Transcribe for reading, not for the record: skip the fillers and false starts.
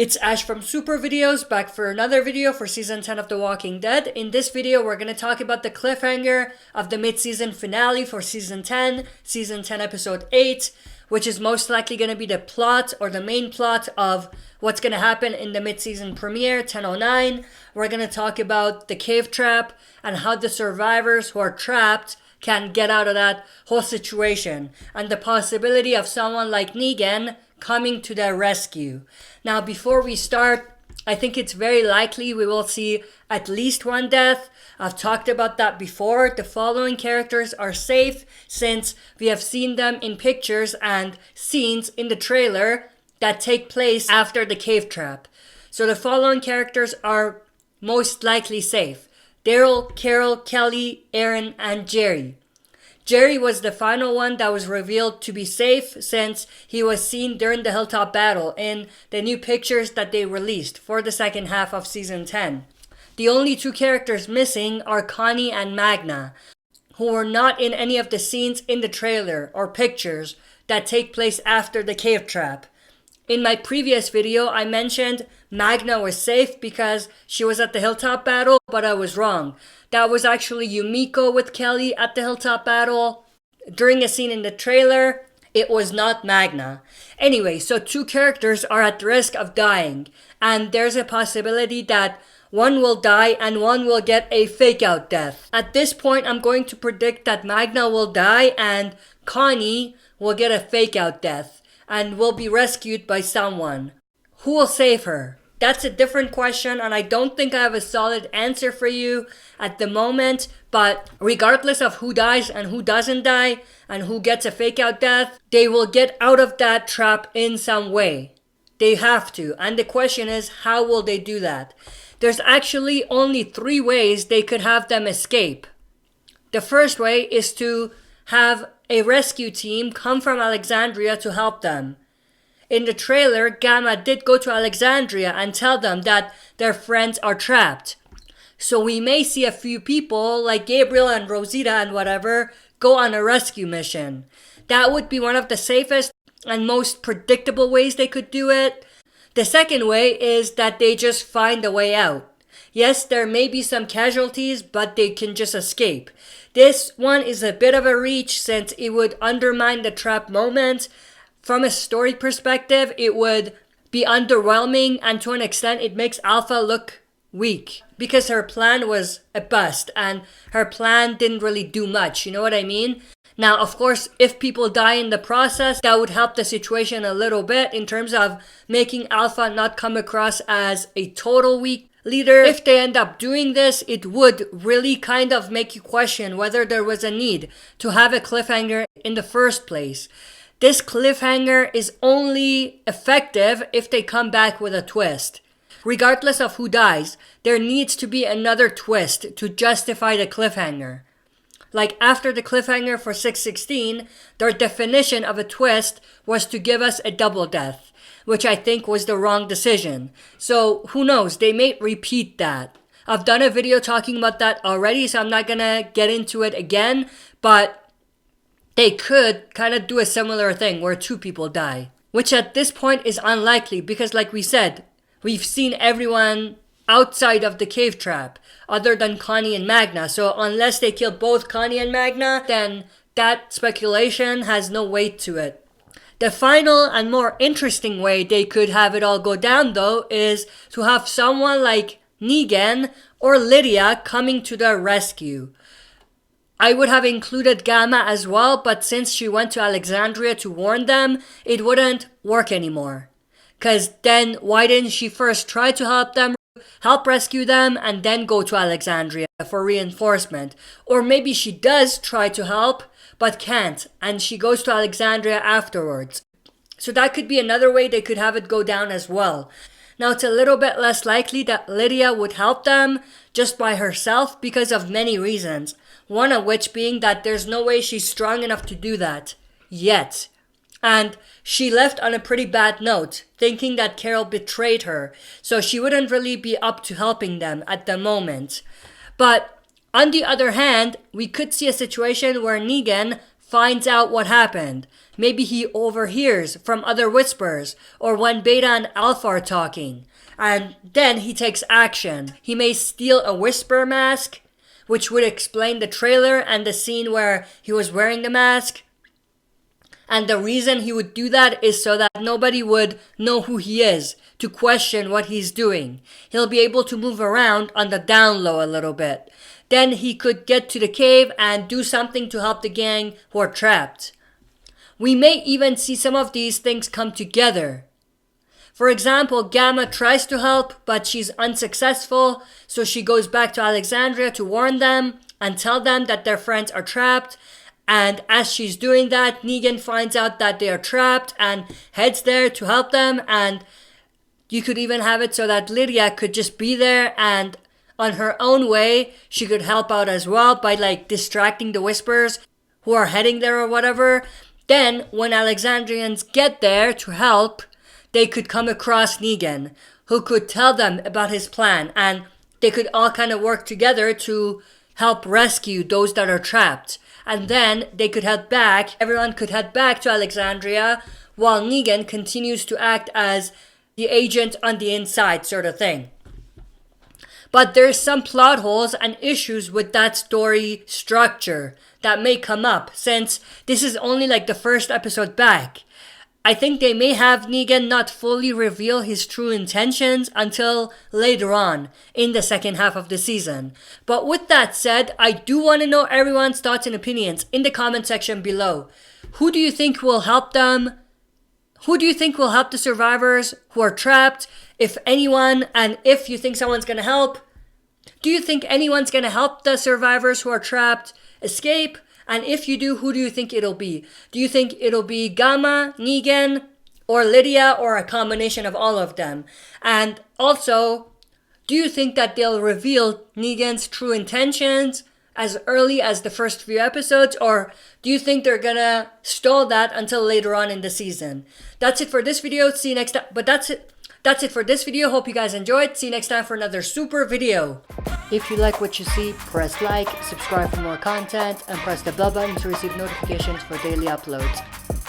It's Ash from Super Videos, back for another video for Season 10 of The Walking Dead. In this video, we're going to talk about the cliffhanger of the mid-season finale for Season 10, Episode 8, which is most likely going to be the plot or the main plot of what's going to happen in the mid-season premiere, 10:09. We're going to talk about the cave trap and how the survivors who are trapped can get out of that whole situation, and the possibility of someone like Negan coming to their rescue. Now, before we start, I think it's very likely we will see at least one death. I've talked about that before. The following characters are safe since we have seen them in pictures and scenes in the trailer that take place after the cave trap. So the following characters are most likely safe: Daryl, Carol, Kelly, Aaron, and Jerry. Jerry was the final one that was revealed to be safe since he was seen during the hilltop battle in the new pictures that they released for the second half of Season 10. The only two characters missing are Connie and Magna, who were not in any of the scenes in the trailer or pictures that take place after the cave trap. In my previous video, I mentioned Magna was safe because she was at the hilltop battle, but I was wrong. That was actually Yumiko with Kelly at the hilltop battle. During a scene in the trailer, it was not Magna. Anyway, so two characters are at risk of dying, and there's a possibility that one will die and one will get a fake out death. At this point, I'm going to predict that Magna will die and Connie will get a fake out death and will be rescued by someone. Who will save her? That's a different question, and I don't think I have a solid answer for you at the moment. But regardless of who dies and who doesn't die and who gets a fake out death, they will get out of that trap in some way. They have to. And the question is, how will they do that? There's actually only 3 ways they could have them escape. The first way is to have a rescue team come from Alexandria to help them. In the trailer, Gamma did go to Alexandria and tell them that their friends are trapped. So we may see a few people like Gabriel and Rosita and whatever go on a rescue mission. That would be one of the safest and most predictable ways they could do it. The second way is that they just find a way out. Yes, there may be some casualties, but they can just escape. This one is a bit of a reach since it would undermine the trap moment. From a story perspective, it would be underwhelming, and to an extent it makes Alpha look weak because her plan was a bust and her plan didn't really do much, you know what I mean? Now, of course, if people die in the process, that would help the situation a little bit in terms of making Alpha not come across as a total weak leader. If they end up doing this, it would really kind of make you question whether there was a need to have a cliffhanger in the first place. This cliffhanger is only effective if they come back with a twist. Regardless of who dies, there needs to be another twist to justify the cliffhanger. Like after the cliffhanger for 616, their definition of a twist was to give us a double death, which I think was the wrong decision. So who knows, they may repeat that. I've done a video talking about that already, so I'm not gonna get into it again, but they could kind of do a similar thing where 2 people die, which at this point is unlikely because, like we said, we've seen everyone outside of the cave trap other than Connie and Magna. So unless they kill both Connie and Magna, then that speculation has no weight to it. The final and more interesting way they could have it all go down, though, is to have someone like Negan or Lydia coming to their rescue. I would have included Gamma as well, but since she went to Alexandria to warn them, it wouldn't work anymore. Cause then why didn't she first try to help rescue them, and then go to Alexandria for reinforcement? Or maybe she does try to help, but can't, and she goes to Alexandria afterwards. So that could be another way they could have it go down as well. Now, it's a little bit less likely that Lydia would help them just by herself because of many reasons. One of which being that there's no way she's strong enough to do that yet. And she left on a pretty bad note, thinking that Carol betrayed her, so she wouldn't really be up to helping them at the moment. But on the other hand, we could see a situation where Negan finds out what happened. Maybe he overhears from other whispers or when Beta and Alpha are talking. And then he takes action. He may steal a whisper mask, which would explain the trailer and the scene where he was wearing the mask. And the reason he would do that is so that nobody would know who he is, to question what he's doing. He'll be able to move around on the down low a little bit. Then he could get to the cave and do something to help the gang who are trapped. We may even see some of these things come together. For example, Gamma tries to help, but she's unsuccessful, so she goes back to Alexandria to warn them and tell them that their friends are trapped. And as she's doing that, Negan finds out that they are trapped and heads there to help them. And you could even have it so that Lydia could just be there, and on her own way, she could help out as well by distracting the Whispers who are heading there or whatever. Then, when Alexandrians get there to help, they could come across Negan, who could tell them about his plan, and they could all kind of work together to help rescue those that are trapped. And then they could head back, everyone could head back to Alexandria, while Negan continues to act as the agent on the inside sort of thing. But there's some plot holes and issues with that story structure that may come up, since this is only the first episode back. I think they may have Negan not fully reveal his true intentions until later on in the second half of the season. But with that said, I do want to know everyone's thoughts and opinions in the comment section below. Who do you think will help them? Who do you think will help the survivors who are trapped? If anyone, and if you think someone's going to help, do you think anyone's going to help the survivors who are trapped escape? And if you do, who do you think it'll be? Do you think it'll be Gamma, Negan, or Lydia, or a combination of all of them? And also, do you think that they'll reveal Negan's true intentions as early as the first few episodes? Or do you think they're gonna stall that until later on in the season? That's it for this video. See you next time. But that's it for this video. Hope you guys enjoyed. See you next time for another super video. If you like what you see, press like, subscribe for more content, and press the bell button to receive notifications for daily uploads.